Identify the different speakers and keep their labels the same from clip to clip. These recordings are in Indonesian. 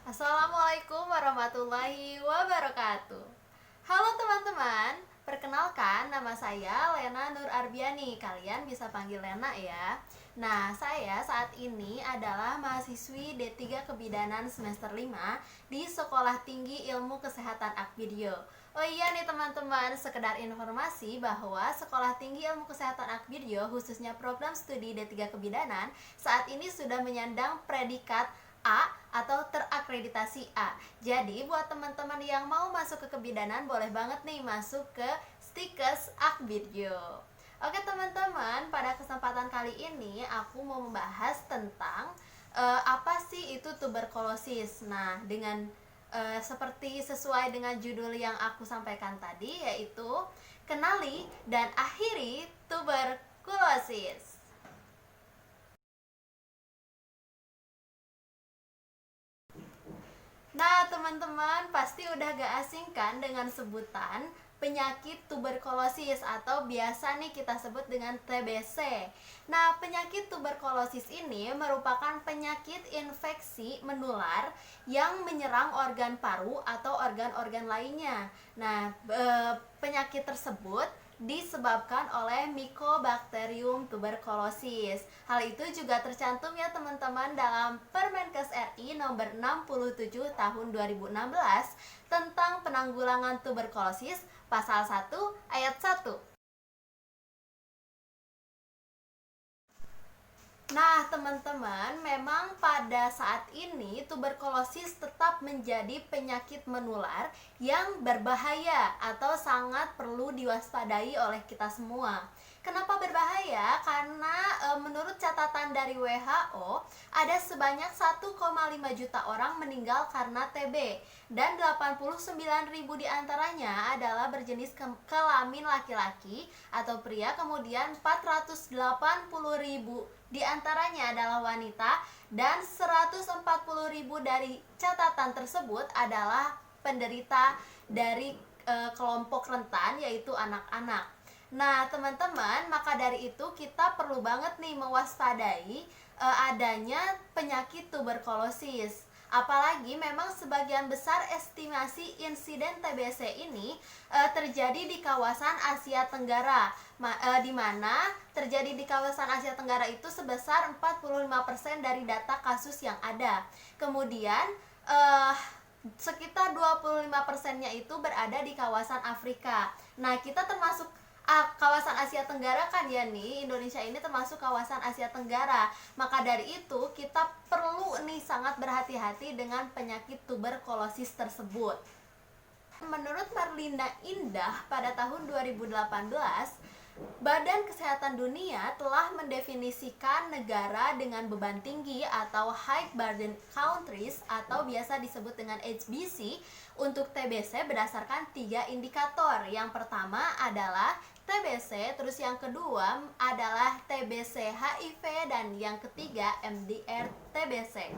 Speaker 1: Assalamualaikum warahmatullahi wabarakatuh. Halo teman-teman, perkenalkan nama saya Lena Nur Arbiani. Kalian bisa panggil Lena ya. Nah, saya saat ini adalah mahasiswi D3 Kebidanan semester 5 di Sekolah Tinggi Ilmu Kesehatan Akvidyo. Oh iya nih teman-teman, sekedar informasi bahwa Sekolah Tinggi Ilmu Kesehatan Akvidyo, khususnya program studi D3 Kebidanan, saat ini sudah menyandang predikat A atau terakreditasi A. Jadi buat teman-teman yang mau masuk ke kebidanan, boleh banget nih masuk ke Stikes Akvidyo. Oke teman-teman, pada kesempatan kali ini aku mau membahas tentang apa sih itu tuberkulosis. Nah, dengan seperti sesuai dengan judul yang aku sampaikan tadi, yaitu kenali dan akhiri tuberkulosis. Nah, teman-teman pasti udah gak asing kan dengan sebutan penyakit tuberkulosis atau biasa nih kita sebut dengan TBC. Nah, penyakit tuberkulosis ini merupakan penyakit infeksi menular yang menyerang organ paru atau organ-organ lainnya. Nah, penyakit tersebut disebabkan oleh Mycobacterium tuberculosis. Hal itu juga tercantum ya teman-teman dalam Permenkes RI nomor 67 tahun 2016 tentang penanggulangan tuberkulosis pasal 1 ayat 1. Nah, teman-teman, memang pada saat ini tuberkulosis tetap menjadi penyakit menular yang berbahaya atau sangat perlu diwaspadai oleh kita semua. Kenapa berbahaya? Karena menurut catatan dari WHO, ada sebanyak 1,5 juta orang meninggal karena TB dan 89.000 diantaranya adalah berjenis kelamin laki-laki atau pria, kemudian 480.000 diantaranya adalah wanita dan 140.000 dari catatan tersebut adalah penderita dari kelompok rentan, yaitu anak-anak. Nah, teman-teman, maka dari itu kita perlu banget nih mewaspadai adanya penyakit tuberkulosis. Apalagi memang sebagian besar estimasi insiden TBC ini terjadi di kawasan Asia Tenggara, di mana terjadi di kawasan Asia Tenggara itu sebesar 45% dari data kasus yang ada. Kemudian sekitar 25%-nya itu berada di kawasan Afrika. Nah, kita termasuk kawasan Asia Tenggara kan ya nih, Indonesia ini termasuk kawasan Asia Tenggara. Maka dari itu kita perlu nih sangat berhati-hati dengan penyakit tuberkulosis tersebut. Menurut Marlinda Indah pada tahun 2018, Badan Kesehatan Dunia telah mendefinisikan negara dengan beban tinggi atau high burden countries atau biasa disebut dengan HBC untuk TBC berdasarkan 3 indikator. Yang pertama adalah TBC, terus yang kedua adalah TBC HIV, dan yang ketiga MDR TBC.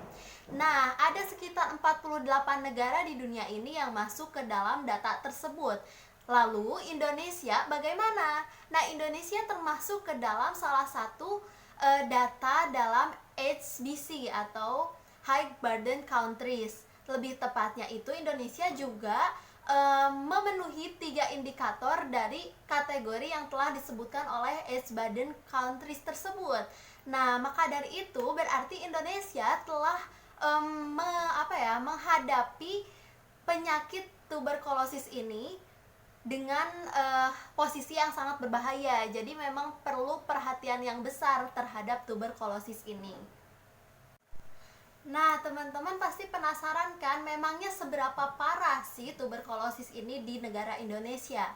Speaker 1: Nah, ada sekitar 48 negara di dunia ini yang masuk ke dalam data tersebut. Lalu Indonesia bagaimana? Nah, Indonesia termasuk ke dalam salah satu data dalam HBC atau High Burden Countries. Lebih tepatnya itu Indonesia juga memenuhi 3 indikator dari kategori yang telah disebutkan oleh H Burden Countries tersebut. Nah, maka dari itu berarti Indonesia telah menghadapi penyakit tuberkulosis ini dengan posisi yang sangat berbahaya. Jadi memang perlu perhatian yang besar terhadap tuberkulosis ini. Nah, teman-teman pasti penasaran kan, memangnya seberapa parah sih tuberkulosis ini di negara Indonesia?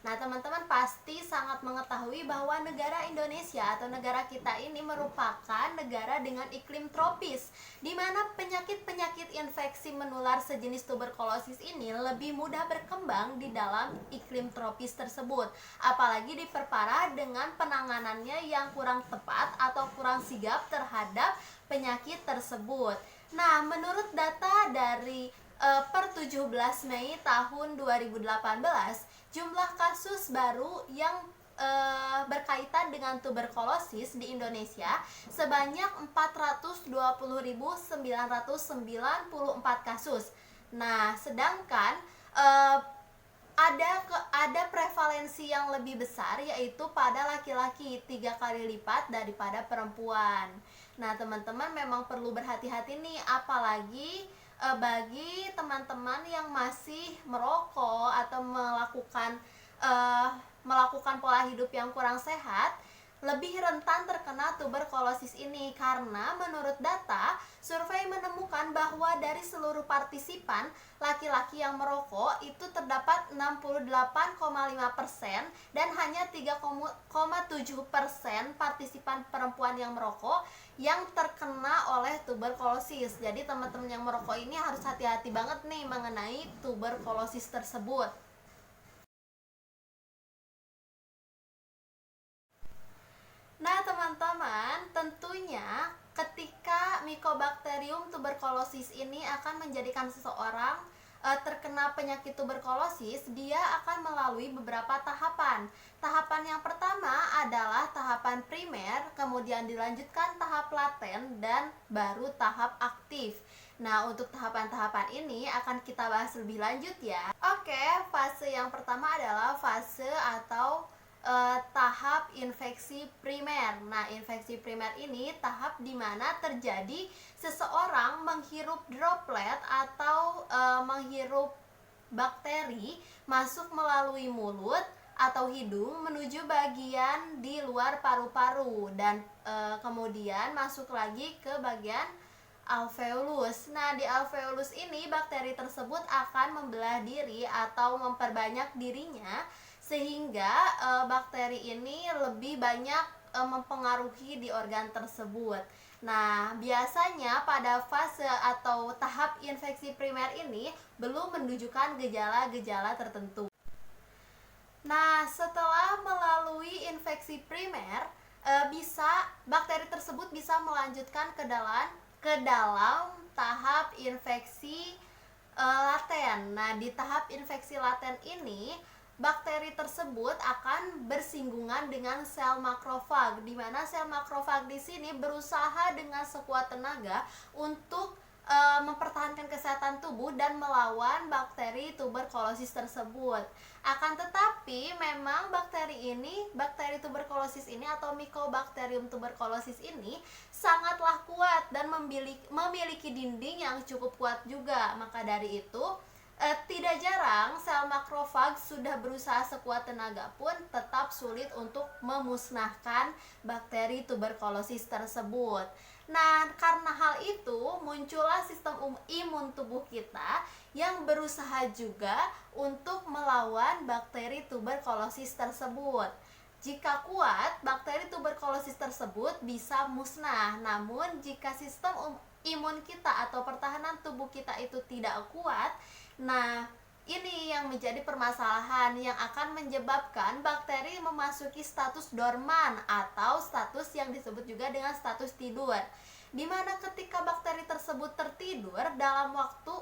Speaker 1: Nah, teman-teman pasti sangat mengetahui bahwa negara Indonesia atau negara kita ini merupakan negara dengan iklim tropis, di mana penyakit-penyakit infeksi menular sejenis tuberkulosis ini lebih mudah berkembang di dalam iklim tropis tersebut. Apalagi diperparah dengan penanganannya yang kurang tepat atau kurang sigap terhadap penyakit tersebut. Nah, menurut data dari per 17 Mei tahun 2018, jumlah kasus baru yang berkaitan dengan tuberkulosis di Indonesia sebanyak 420.994 kasus. Nah, sedangkan ada prevalensi yang lebih besar, yaitu pada laki-laki 3 kali lipat daripada perempuan. Nah, teman-teman memang perlu berhati-hati nih, apalagi bagi teman-teman yang masih merokok atau melakukan pola hidup yang kurang sehat, lebih rentan terkena tuberkulosis ini, karena menurut data survei menemukan bahwa dari seluruh partisipan laki-laki yang merokok itu terdapat 68,5% dan hanya 3,7% partisipan perempuan yang merokok yang terkena oleh tuberkulosis. Jadi teman-teman yang merokok ini harus hati-hati banget nih mengenai tuberkulosis tersebut. Nah, teman-teman, tentunya ketika Mycobacterium tuberculosis ini akan menjadikan seseorang terkena penyakit tuberkulosis, dia akan melalui beberapa tahapan. Tahapan yang pertama adalah tahapan primer, kemudian dilanjutkan tahap laten, dan baru tahap aktif. Nah, untuk tahapan-tahapan ini akan kita bahas lebih lanjut ya. Oke, fase yang pertama adalah fase atau tahap infeksi primer. Nah, infeksi primer ini tahap di mana terjadi seseorang menghirup droplet atau menghirup bakteri masuk melalui mulut atau hidung menuju bagian di luar paru-paru dan kemudian masuk lagi ke bagian alveolus. Nah, di alveolus ini bakteri tersebut akan membelah diri atau memperbanyak dirinya sehingga bakteri ini lebih banyak mempengaruhi di organ tersebut. Nah, biasanya pada fase atau tahap infeksi primer ini belum menunjukkan gejala-gejala tertentu. Nah, setelah melalui infeksi primer, bakteri tersebut bisa melanjutkan ke dalam tahap infeksi laten. Nah, di tahap infeksi laten ini bakteri tersebut akan bersinggungan dengan sel makrofag, di mana sel makrofag di sini berusaha dengan sekuat tenaga untuk mempertahankan kesehatan tubuh dan melawan bakteri tuberkulosis tersebut. Akan tetapi memang bakteri tuberkulosis ini atau Mycobacterium tuberculosis ini sangatlah kuat dan memiliki dinding yang cukup kuat juga. Maka dari itu tidak jarang sel makrofag sudah berusaha sekuat tenaga pun tetap sulit untuk memusnahkan bakteri tuberkulosis tersebut. Nah, karena hal itu muncullah sistem imun tubuh kita yang berusaha juga untuk melawan bakteri tuberkulosis tersebut. Jika kuat, bakteri tuberkulosis tersebut bisa musnah. Namun jika sistem imun kita atau pertahanan tubuh kita itu tidak kuat, nah, ini yang menjadi permasalahan yang akan menyebabkan bakteri memasuki status dorman atau status yang disebut juga dengan status tidur. Dimana ketika bakteri tersebut tertidur dalam waktu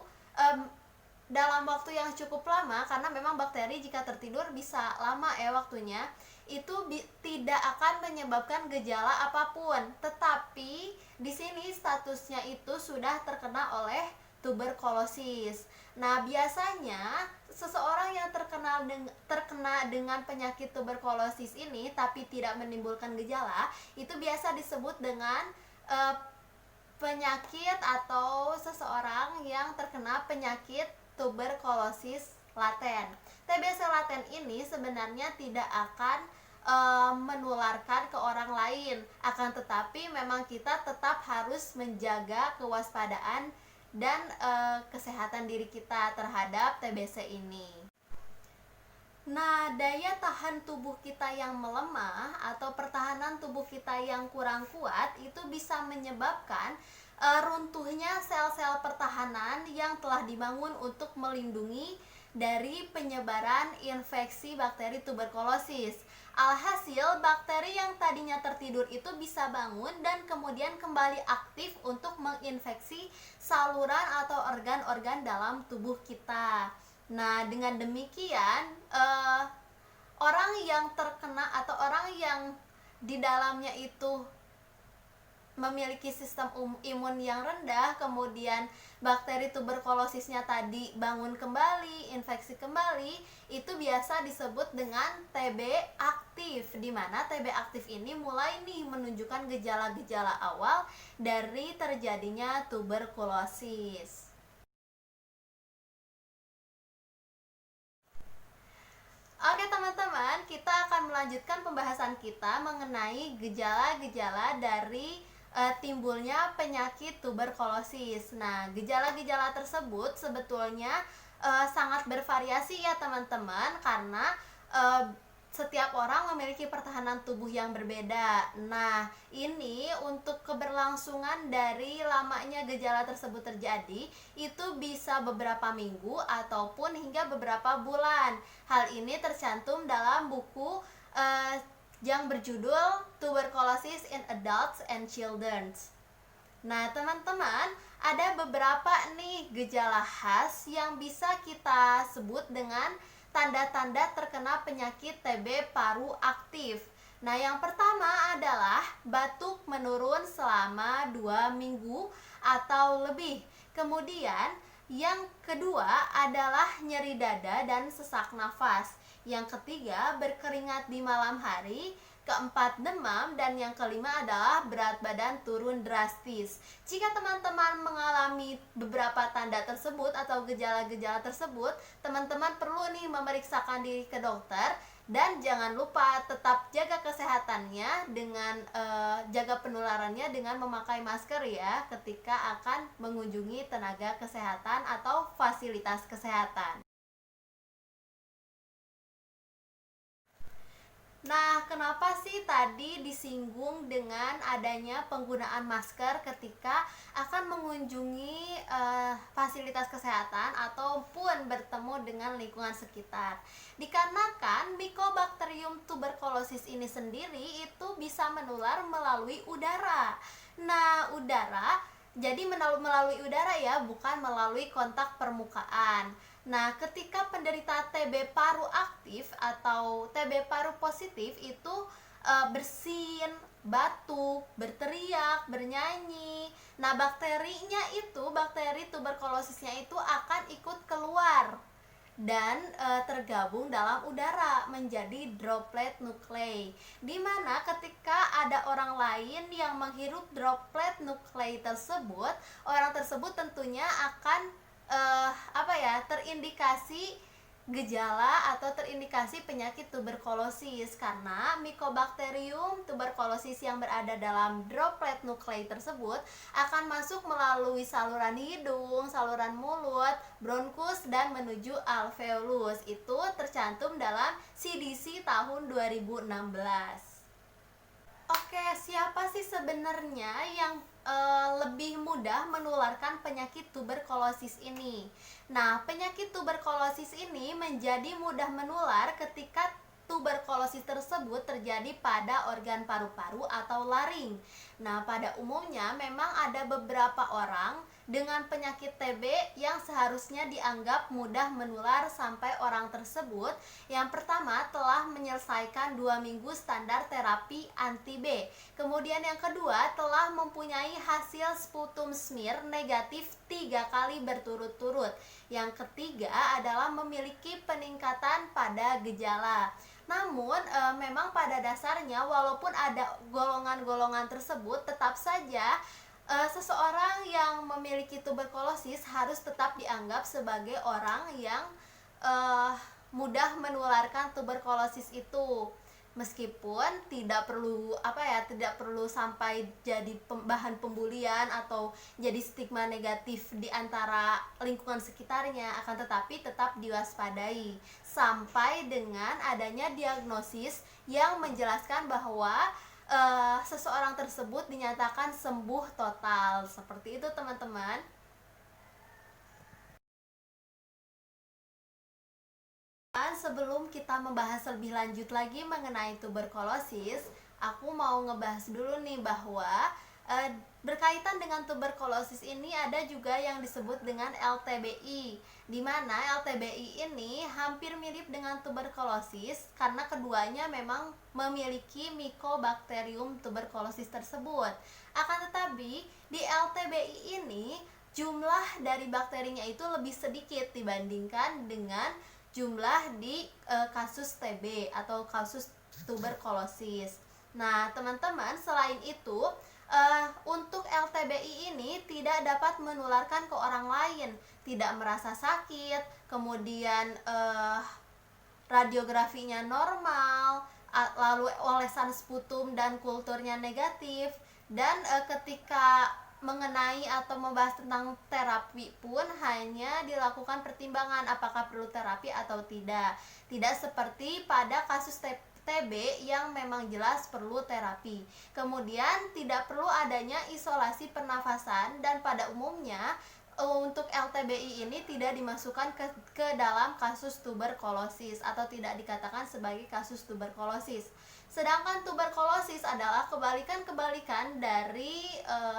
Speaker 1: yang cukup lama, karena memang bakteri jika tertidur bisa lama ya waktunya, itu tidak akan menyebabkan gejala apapun. Tetapi di sini statusnya itu sudah terkena oleh tuberkulosis. Nah, biasanya seseorang yang terkena dengan penyakit tuberkulosis ini tapi tidak menimbulkan gejala, itu biasa disebut dengan penyakit atau seseorang yang terkena penyakit tuberkulosis laten. TBC laten ini sebenarnya tidak akan menularkan ke orang lain, akan tetapi memang kita tetap harus menjaga kewaspadaan dan kesehatan diri kita terhadap TBC ini. Nah, daya tahan tubuh kita yang melemah atau pertahanan tubuh kita yang kurang kuat itu bisa menyebabkan runtuhnya sel-sel pertahanan yang telah dibangun untuk melindungi dari penyebaran infeksi bakteri tuberkulosis. Alhasil, bakteri yang tadinya tertidur itu bisa bangun dan kemudian kembali aktif untuk menginfeksi saluran atau organ-organ dalam tubuh kita. Nah, dengan demikian orang yang terkena atau orang yang di dalamnya itu memiliki sistem imun yang rendah, kemudian bakteri tuberkulosisnya tadi bangun kembali, infeksi kembali, itu biasa disebut dengan TB aktif, di mana TB aktif ini mulai nih menunjukkan gejala-gejala awal dari terjadinya tuberkulosis. Oke teman-teman, kita akan melanjutkan pembahasan kita mengenai gejala-gejala dari timbulnya penyakit tuberkulosis. Nah, gejala-gejala tersebut sebetulnya sangat bervariasi ya teman-teman, karena setiap orang memiliki pertahanan tubuh yang berbeda. Nah, ini untuk keberlangsungan dari lamanya gejala tersebut terjadi, itu bisa beberapa minggu ataupun hingga beberapa bulan. Hal ini tercantum dalam buku yang berjudul Tuberculosis in Adults and Children. Nah, teman-teman, ada beberapa nih gejala khas yang bisa kita sebut dengan tanda-tanda terkena penyakit TB paru aktif. Nah, yang pertama adalah batuk menurun selama 2 minggu atau lebih. Kemudian, yang kedua adalah nyeri dada dan sesak nafas. Yang ketiga, berkeringat di malam hari. Keempat, demam. Dan yang kelima adalah berat badan turun drastis. Jika teman-teman mengalami beberapa tanda tersebut atau gejala-gejala tersebut, teman-teman perlu nih memeriksakan diri ke dokter. Dan jangan lupa tetap jaga kesehatannya dengan jaga penularannya dengan memakai masker ya ketika akan mengunjungi tenaga kesehatan atau fasilitas kesehatan. Nah, kenapa sih tadi disinggung dengan adanya penggunaan masker ketika akan mengunjungi fasilitas kesehatan ataupun bertemu dengan lingkungan sekitar? Dikarenakan Mycobacterium tuberculosis ini sendiri itu bisa menular melalui udara. Nah, udara jadi melalui udara ya, bukan melalui kontak permukaan. Nah, ketika penderita TB paru aktif atau TB paru positif itu bersin, batuk, berteriak, bernyanyi. Nah, bakterinya itu, bakteri tuberkulosisnya itu akan ikut keluar dan tergabung dalam udara menjadi droplet nuklei. Dimana ketika ada orang lain yang menghirup droplet nuklei tersebut, orang tersebut tentunya akan terindikasi gejala atau terindikasi penyakit tuberkulosis, karena Mycobacterium tuberculosis yang berada dalam droplet nuklei tersebut akan masuk melalui saluran hidung, saluran mulut, bronkus dan menuju alveolus. Itu tercantum dalam CDC tahun 2016. Oke, siapa sih sebenarnya yang lebih mudah menularkan penyakit tuberkulosis ini? Nah, penyakit tuberkulosis ini menjadi mudah menular ketika tuberkulosis tersebut terjadi pada organ paru-paru atau laring. Nah, pada umumnya memang ada beberapa orang dengan penyakit TB yang seharusnya dianggap mudah menular sampai orang tersebut yang pertama telah menyelesaikan 2 minggu standar terapi anti-B. Kemudian yang kedua telah mempunyai hasil sputum smear negatif 3 kali berturut-turut. Yang ketiga adalah memiliki peningkatan pada gejala. Namun memang pada dasarnya walaupun ada golongan-golongan tersebut, tetap saja seseorang yang memiliki tuberkulosis harus tetap dianggap sebagai orang yang mudah menularkan tuberkulosis itu. Meskipun tidak perlu sampai jadi bahan pembulian atau jadi stigma negatif di antara lingkungan sekitarnya, akan tetapi tetap diwaspadai sampai dengan adanya diagnosis yang menjelaskan bahwa seseorang tersebut dinyatakan sembuh total. Seperti itu teman-teman. Sebelum kita membahas lebih lanjut lagi mengenai tuberkulosis, aku mau ngebahas dulu nih bahwa Eh, Berkaitan dengan tuberkulosis ini ada juga yang disebut dengan LTBI, di mana LTBI ini hampir mirip dengan tuberkulosis karena keduanya memang memiliki Mycobacterium tuberculosis tersebut. Akan tetapi di LTBI ini jumlah dari bakterinya itu lebih sedikit dibandingkan dengan jumlah di kasus TB atau kasus tuberkulosis. Nah, teman-teman, selain itu untuk LTBI ini tidak dapat menularkan ke orang lain, tidak merasa sakit, kemudian radiografinya normal, lalu olesan sputum dan kulturnya negatif, dan ketika mengenai atau membahas tentang terapi pun hanya dilakukan pertimbangan apakah perlu terapi atau tidak. Tidak seperti pada kasus TB yang memang jelas perlu terapi. Kemudian tidak perlu adanya isolasi pernafasan, dan pada umumnya untuk LTBI ini tidak dimasukkan ke dalam kasus tuberkulosis atau tidak dikatakan sebagai kasus tuberkulosis. Sedangkan tuberkulosis adalah kebalikan-kebalikan dari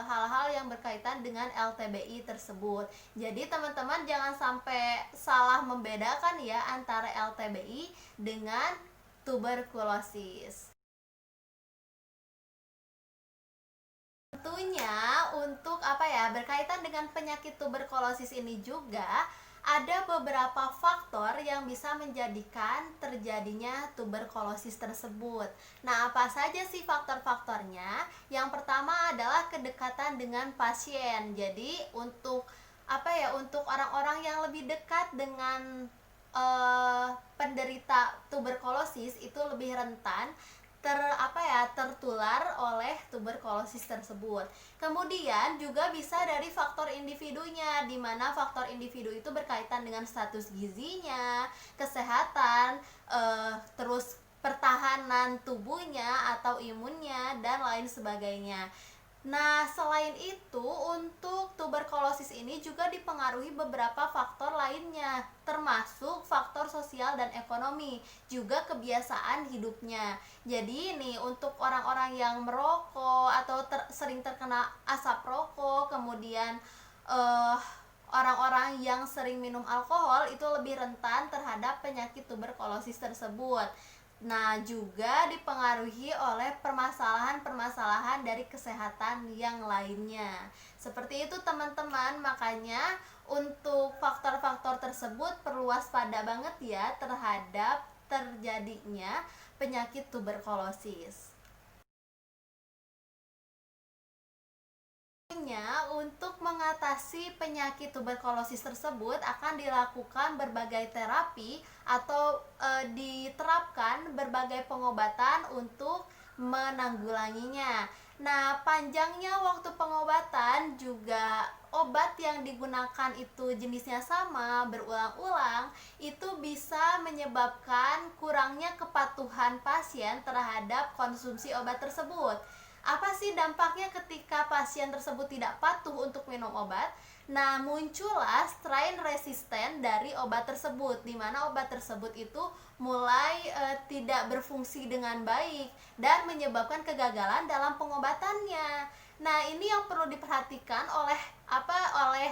Speaker 1: hal-hal yang berkaitan dengan LTBI tersebut. Jadi teman-teman jangan sampai salah membedakan ya antara LTBI dengan tuberkulosis. Tentunya untuk berkaitan dengan penyakit tuberkulosis ini juga ada beberapa faktor yang bisa menjadikan terjadinya tuberkulosis tersebut. Nah, apa saja sih faktor-faktornya? Yang pertama adalah kedekatan dengan pasien. Jadi, untuk untuk orang-orang yang lebih dekat dengan penderita tuberkulosis itu lebih rentan tertular oleh tuberkulosis tersebut. Kemudian juga bisa dari faktor individunya, di mana faktor individu itu berkaitan dengan status gizinya, kesehatan, terus pertahanan tubuhnya atau imunnya dan lain sebagainya. Nah, selain itu, untuk tuberkulosis ini juga dipengaruhi beberapa faktor lainnya, termasuk faktor sosial dan ekonomi, juga kebiasaan hidupnya. Jadi ini untuk orang-orang yang merokok atau sering terkena asap rokok, kemudian orang-orang yang sering minum alkohol itu lebih rentan terhadap penyakit tuberkulosis tersebut. Nah, juga dipengaruhi oleh permasalahan-permasalahan dari kesehatan yang lainnya. Seperti itu teman-teman, makanya untuk faktor-faktor tersebut perlu waspada banget ya terhadap terjadinya penyakit tuberkulosis. Untuk mengatasi penyakit tuberkulosis tersebut akan dilakukan berbagai terapi atau diterapkan berbagai pengobatan untuk menanggulanginya. Nah, panjangnya waktu pengobatan juga obat yang digunakan itu jenisnya sama berulang-ulang, itu bisa menyebabkan kurangnya kepatuhan pasien terhadap konsumsi obat tersebut. Apa sih dampaknya ketika pasien tersebut tidak patuh untuk minum obat? Nah, muncullah strain resisten dari obat tersebut, di mana obat tersebut itu mulai tidak berfungsi dengan baik dan menyebabkan kegagalan dalam pengobatannya. Nah, ini yang perlu diperhatikan oleh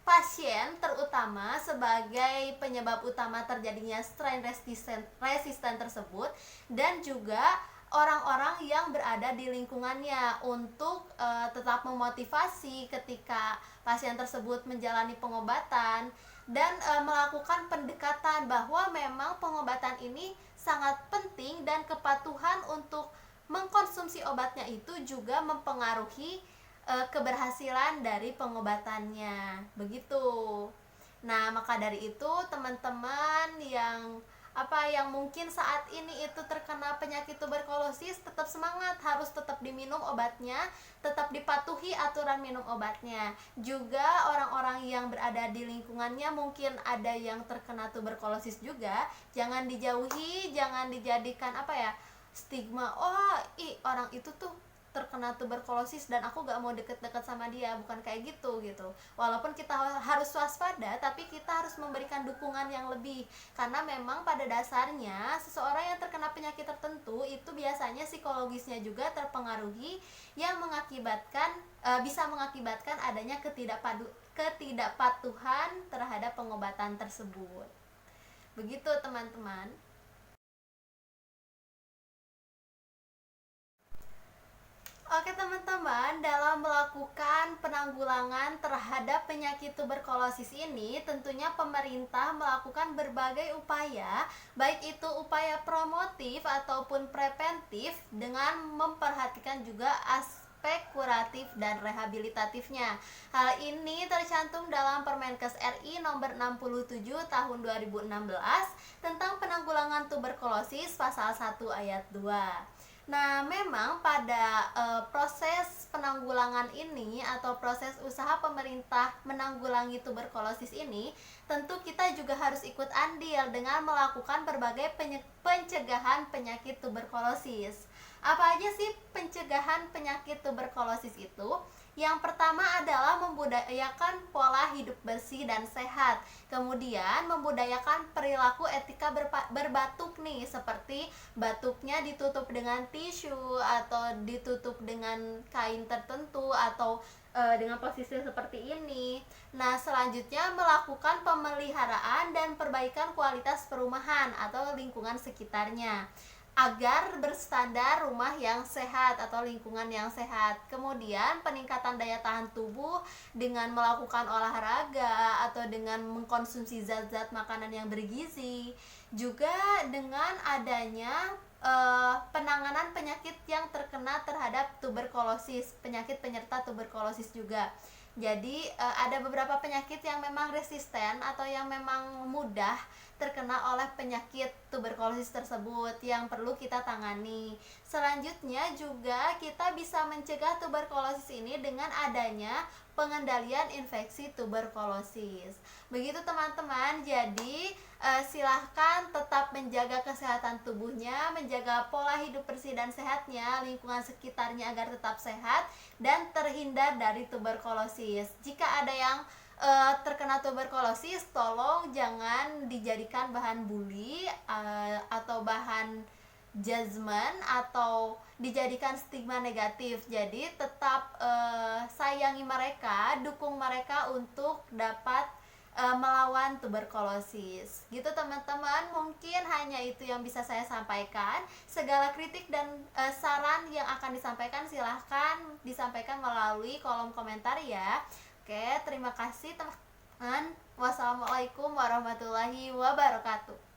Speaker 1: pasien, terutama sebagai penyebab utama terjadinya strain resisten tersebut, dan juga orang-orang yang berada di lingkungannya untuk tetap memotivasi ketika pasien tersebut menjalani pengobatan, dan melakukan pendekatan bahwa memang pengobatan ini sangat penting dan kepatuhan untuk mengkonsumsi obatnya itu juga mempengaruhi keberhasilan dari pengobatannya. Begitu. Nah, maka dari itu teman-teman yang mungkin saat ini itu terkena penyakit tuberkulosis, tetap semangat, harus tetap diminum obatnya, tetap dipatuhi aturan minum obatnya. Juga orang-orang yang berada di lingkungannya mungkin ada yang terkena tuberkulosis juga, jangan dijauhi, jangan dijadikan stigma, orang itu tuh terkena tuberkulosis dan aku gak mau deket-deket sama dia, bukan kayak gitu walaupun kita harus waspada, tapi kita harus memberikan dukungan yang lebih, karena memang pada dasarnya seseorang yang terkena penyakit tertentu itu biasanya psikologisnya juga terpengaruhi, yang mengakibatkan bisa mengakibatkan adanya ketidakpatuhan terhadap pengobatan tersebut. Begitu teman-teman. Oke teman-teman, dalam melakukan penanggulangan terhadap penyakit tuberkulosis ini, tentunya pemerintah melakukan berbagai upaya, baik itu upaya promotif ataupun preventif, dengan memperhatikan juga aspek kuratif dan rehabilitatifnya. Hal ini tercantum dalam Permenkes RI nomor 67 tahun 2016 tentang penanggulangan tuberkulosis pasal 1 ayat 2. Nah, memang pada proses penanggulangan ini atau proses usaha pemerintah menanggulangi tuberkulosis ini, tentu kita juga harus ikut andil dengan melakukan berbagai pencegahan penyakit tuberkulosis. Apa aja sih pencegahan penyakit tuberkulosis itu? Yang pertama adalah membudayakan pola hidup bersih dan sehat. Kemudian membudayakan perilaku etika berbatuk nih, seperti batuknya ditutup dengan tisu atau ditutup dengan kain tertentu atau dengan posisi seperti ini. Nah, selanjutnya melakukan pemeliharaan dan perbaikan kualitas perumahan atau lingkungan sekitarnya agar berstandar rumah yang sehat atau lingkungan yang sehat. Kemudian peningkatan daya tahan tubuh dengan melakukan olahraga atau dengan mengkonsumsi zat-zat makanan yang bergizi. Juga dengan adanya penanganan penyakit yang terkena terhadap tuberkulosis, penyakit penyerta tuberkulosis juga. Jadi ada beberapa penyakit yang memang resisten atau yang memang mudah terkena oleh penyakit tuberkulosis tersebut yang perlu kita tangani. Selanjutnya juga kita bisa mencegah tuberkulosis ini dengan adanya pengendalian infeksi tuberkulosis. Begitu teman-teman. Jadi silahkan tetap menjaga kesehatan tubuhnya, menjaga pola hidup bersih dan sehatnya, lingkungan sekitarnya agar tetap sehat dan terhindar dari tuberkulosis. Jika ada yang terkena tuberkulosis, tolong jangan dijadikan bahan bully atau bahan judgement atau dijadikan stigma negatif. Jadi tetap sayangi mereka, dukung mereka untuk dapat melawan tuberkulosis. Gitu teman-teman, mungkin hanya itu yang bisa saya sampaikan. Segala kritik dan saran yang akan disampaikan silahkan disampaikan melalui kolom komentar ya. Oke, terima kasih teman-teman. Wassalamualaikum warahmatullahi wabarakatuh.